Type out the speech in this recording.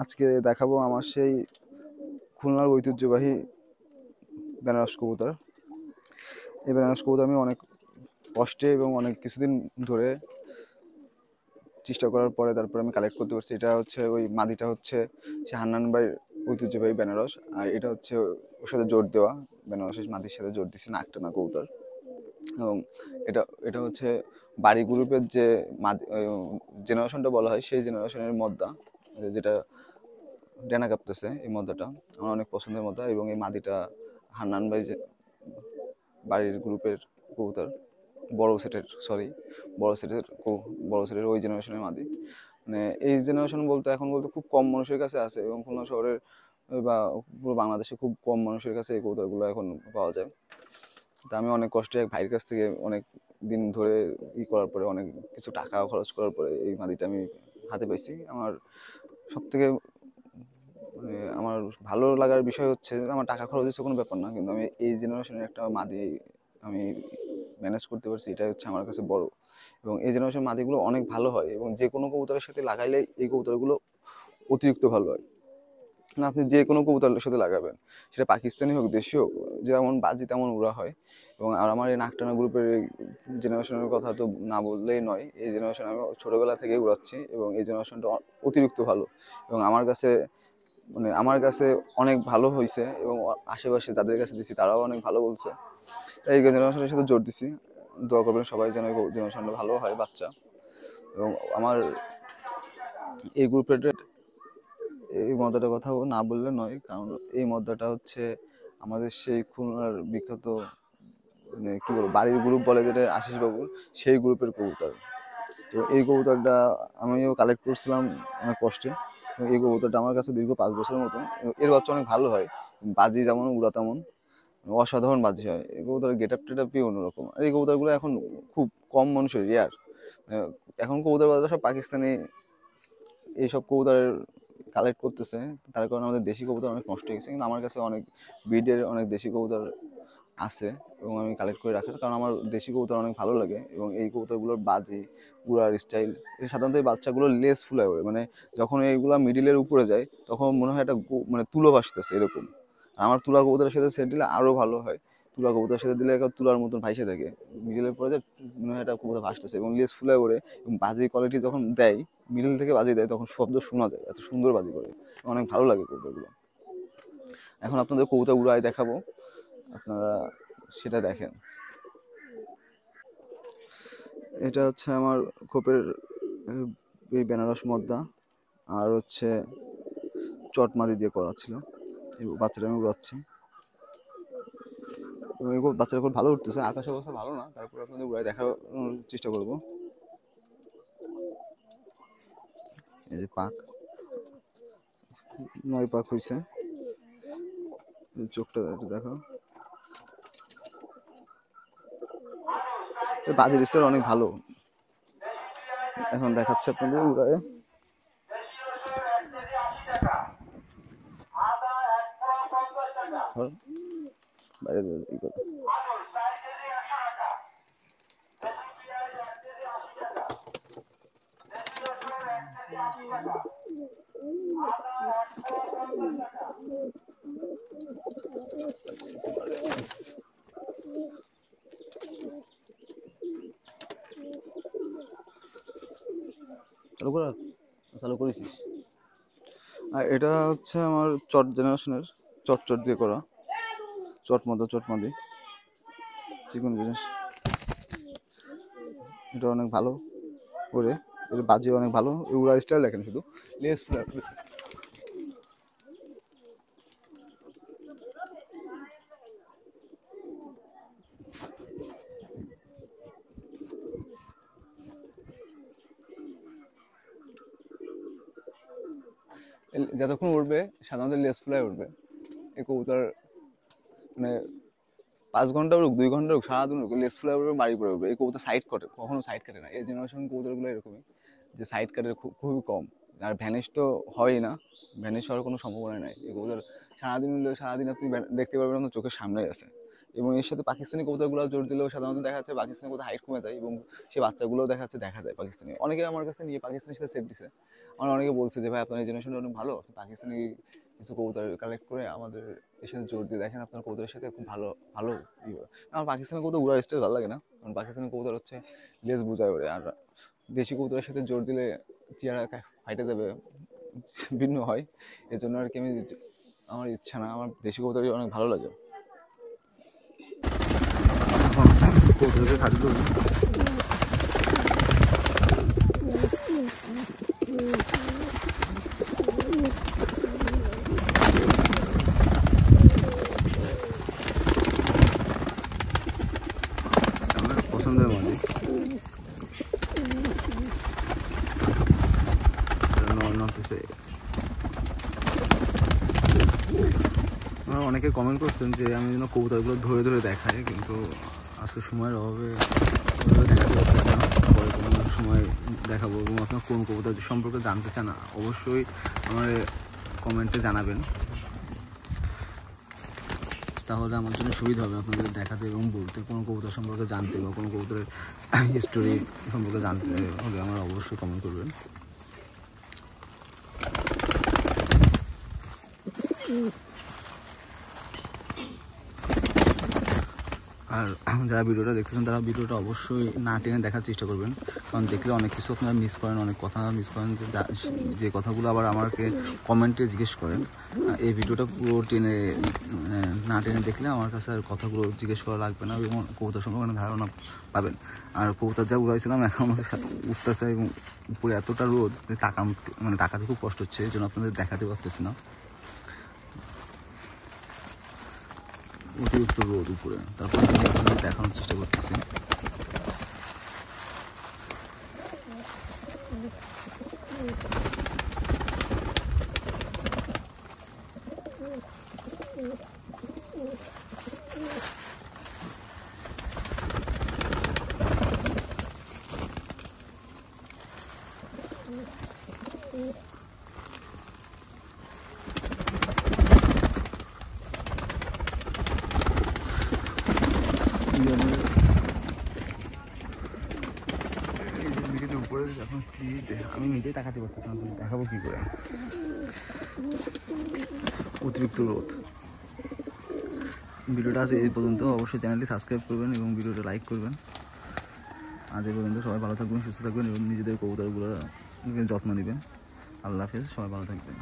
আজকে দেখাবো আমার সেই খুলনার ঐতিহ্যবাহী বেনারস কবুতর। এই বেনারস কবুতর আমি অনেক কষ্টে এবং অনেক কিছুদিন ধরে চেষ্টা করার পরে তারপরে আমি কালেক্ট করতে পারছি। এটা হচ্ছে ওই মাদিটা হচ্ছে সে হান্নান ভাইয়ের ঐতিহ্যবাহী বেনারস, আর এটা হচ্ছে ওর সাথে জোর দেওয়া বেনারসের মাদির সাথে জোর দিচ্ছে নাকটানা কবুতর। এবং এটা এটা হচ্ছে বাড়ি গ্রুপের যে জেনারেশনটা বলা হয় সেই জেনারেশনের মদ্দা, যেটা ডেনা কাঁপতেছে। এই মদ্দাটা আমার অনেক পছন্দের মদ্দা, এবং এই মাদিটা হান্নান ভাই যে বাড়ির গ্রুপের কবুতর, বড় সেটের ওই জেনারেশনের মাদি। মানে এই জেনারেশন বলতে এখন বলতে খুব কম মানুষের কাছে আছে, এবং খুলনা শহরের বা পুরো বাংলাদেশে খুব কম মানুষের কাছে এই কবুতরগুলো এখন পাওয়া যায়। তা আমি অনেক কষ্টে এক ভাইয়ের কাছ থেকে অনেক দিন ধরে করার পরে, অনেক কিছু টাকা খরচ করার পরে এই মাদিটা আমি হাতে পাইছি। আমার সব থেকে মানে আমার ভালো লাগার বিষয় হচ্ছে আমার টাকা খরচ হচ্ছে কোনো ব্যাপার না, কিন্তু আমি এই জেনারেশনের একটা মাদি আমি ম্যানেজ করতে পারছি, এটাই হচ্ছে আমার কাছে বড়। এবং এই জেনারেশন মাদিগুলো অনেক ভালো হয়, এবং যে কোনো কবুতরের সাথে লাগাইলে এই কবুতরগুলো অতিরিক্ত ভালো হয়। না, আপনি যে কোনো কবুতরের সাথে লাগাবেন, সেটা পাকিস্তানি হোক দেশি হোক, যেমন বাজি তেমন উড়া হয়। এবং আর আমার এই নাকটানা গ্রুপের জেনারেশনের কথা তো না বললেই নয়। এই জেনারেশন আমি ছোটোবেলা থেকে উড়াচ্ছি, এবং এই জেনারেশনটা অতিরিক্ত ভালো। এবং আমার কাছে অনেক ভালো হয়েছে, এবং আশেপাশে যাদের কাছে দিছি তারাও অনেক ভালো বলছে। তাই এই জেনারেশনের সাথে জোর দিছি। দোয়া করবেন সবাই যেন এই জেনারেশনটা ভালো হয় বাচ্চা। এবং আমার এই গ্রুপের এই মদ্দাটার কথা না বললে নয়, কারণ এই মদ্দাটা হচ্ছে আমাদের সেই খুলনার বিখ্যাত, মানে কি বলবো, বাড়ির গ্রুপ বলে যেটা আশিস বাবুর, সেই গ্রুপের কবুতর। তো এই কবুতরটা আমিও কালেক্ট করছিলাম অনেক কষ্টে। এই কবুতরটা আমার কাছে দীর্ঘ 5 বছরের মতো। এর বাচ্চা অনেক ভালো হয়, বাজি যেমন উড়া তেমন অসাধারণ বাজি হয়। এই কবুতরের গেট আপ টেটআপই অন্যরকম। আর এই কবুতরগুলো এখন খুব কম মানুষের রেয়ার। এখন কবুতর বাজার সব পাকিস্তানি এইসব কবুতরের কালেক্ট করতেছে, তার কারণে আমাদের দেশি কবুতর অনেক নষ্ট হয়ে গেছে। কিন্তু আমার কাছে অনেক ব্রিডের অনেক দেশি কবুতর আছে, এবং আমি কালেক্ট করে রাখার কারণ আমার দেশি কবুতর অনেক ভালো লাগে। এবং এই কবুতরগুলোর বাজি উড়ার স্টাইল, সাধারণত এই বাচ্চাগুলোর লেজ ফুলায় ওড়ে, মানে যখন এইগুলা মিডিলের উপরে যায় তখন মনে হয় একটা মানে তুলো ভাসতেছে এরকম। আর আমার তুলা কবুতরের সাথে সেট দিলে আরও ভালো হয়। তুলা কবুতরের সাথে দিলে একটা তুলার মতন ভাইসে থাকে, মিডিলের পরে যে মনে হয় একটা কবুতর ভাসতেছে, এবং লেজ ফুলায় ওড়ে। এবং বাজি কোয়ালিটি যখন দেয়, মিডিল থেকে বাজি দেয়, তখন শব্দ শোনা যায়, এত সুন্দর বাজি করে। অনেক ভালো লাগে কবুতরগুলো। এখন আপনাদের কবুতর উড়ায় দেখাবো, আপনারা সেটা দেখেন। এটা হচ্ছে আমার খোপের এই বেনারস মদ্দা, আর হচ্ছে চটমাদি দিয়ে করা ছিল। এই বাচ্চাটা আমি উড়াচ্ছি, এবং এই বাচ্চাটা খুব ভালো উঠতেছে। আকাশের অবস্থা ভালো না, তারপরে আপনাদের উড়ায় দেখার চেষ্টা করব। এই যে পাক, 9 পাক হয়েছে। চোখটা একটু দেখো, বাজির স্টার অনেক ভালো। এখন দেখাচ্ছে আপনাদের উড়ায়। বাইরে ই করে চালু করা, চালু করেছিস। আর এটা হচ্ছে আমার চট জেনারেশনের, চট চট দিয়ে করা, চটমাদি চিকন জিনিস। এটা অনেক ভালো করে, এর বাজি অনেক ভালো। উড়া স্টাইল দেখেন, শুধু লেস ফুলা। যতক্ষণ উঠবে সাধারণত লেস ফুলায় উঠবে এই কবুতর। মানে 5 ঘন্টা উঠুক, 2 ঘন্টা উঠুক, সারাদিন উঠুক, লেস ফুলায় উঠবে, বাড়ি পড়ে উঠবে। এই কবুতর সাইড কাটে, কখনো সাইড কাটে না। এই জেনারেশন কবুতরগুলো এরকমই, যে সাইড কাটের খুবই কম। আর ভ্যানিশ তো হয়ই না, ভ্যানিশ হওয়ার কোনো সম্ভাবনা নাই। এই কবুতর সারাদিন উঠলে সারাদিন আপনি দেখতে পারবেন আপনার চোখের সামনেই আছে। এবং এর সাথে পাকিস্তানি কবুতরগুলো জোর দিলেও সাধারণত দেখা যাচ্ছে পাকিস্তানি কবুতর হাইট কমে যায় এবং সেই বাচ্চাগুলোও দেখা যায় পাকিস্তানি। অনেকে আমার কাছে নিয়ে পাকিস্তানের সাথে সেট দিছে। আমার অনেকে বলছে যে ভাই আপনার এই জেনারেশনটা অনেক ভালো, পাকিস্তানি কিছু কবুতর কালেক্ট করে আমাদের এর সাথে জোর দিয়ে দেখেন, আপনার কবুতরের সাথে খুব ভালো ভালো আমার পাকিস্তানি কবুতর উড়ার স্টাইল ভালো লাগে না, কারণ পাকিস্তানি কবুতর হচ্ছে লেজ বুঝায় ওরে, আর দেশি কবুতরের সাথে জোর দিলে চেহারা ফাইটে যাবে, ভিন্ন হয়। এর জন্য আর কি আমার ইচ্ছা না, আমার দেশি কবুতরই অনেক ভালো লাগে। কবুতরকে খাদ্য পছন্দের মাঝে অনেকে কমেন্ট করছেন যে আমি যেন কবুতরগুলো ধরে ধরে দেখাই, কিন্তু আজকে সময়ের অভাবে দেখাতে পারছি না, পরে কোনো সময় দেখাবো। এবং আপনার কোন কবুতর সম্পর্কে জানতে চান অবশ্যই আমার কমেন্টে জানাবেন, তাহলে আমার জন্য সুবিধা হবে আপনাদের দেখাতে এবং বলতে, কোনো কবুতর সম্পর্কে জানতে বা কোনো কবুতরের হিস্টোরি সম্পর্কে জানতে হলে আমার অবশ্যই কমেন্ট করবেন। আর যারা ভিডিওটা দেখতেছেন তারা ভিডিওটা অবশ্যই না টেনে দেখার চেষ্টা করবেন, কারণ দেখলে অনেক কিছু আপনারা মিস করেন, অনেক কথা মিস করেন, যে কথাগুলো আবার আমাকে কমেন্টে জিজ্ঞেস করেন। এই ভিডিওটা পুরো টেনে না টেনে দেখলে আমার কাছে আর কথাগুলো জিজ্ঞেস করা লাগবে না এবং কবুতর সম্পর্কে ধারণা পাবেন। আর কবুতর যা উড়াইছিলাম এখন আমাকে উঠতেছে এবং উপরে এতটা রোদ তাকাতে খুব কষ্ট হচ্ছে, এই জন্য আপনাদের দেখাতে পারতেছি না, অতিরিক্ত রোদ উপরে। তারপর আমি আপনাদের দেখানোর চেষ্টা করতেছি। উপরে এখন কি আমি নিজেই তাকাতে পারতেছি না, দেখাবো কি করে, অতিরিক্ত রোদ। ভিডিওটা আছে এই পর্যন্ত, অবশ্যই চ্যানেলটি সাবস্ক্রাইব করবেন এবং ভিডিওটা লাইক করবেন। আজ এই পর্যন্ত, সবাই ভালো থাকবেন, সুস্থ থাকবেন এবং নিজেদের কবুতরগুলো যত্ন নেবেন। আল্লাহ হাফেজ, সবাই ভালো থাকবেন।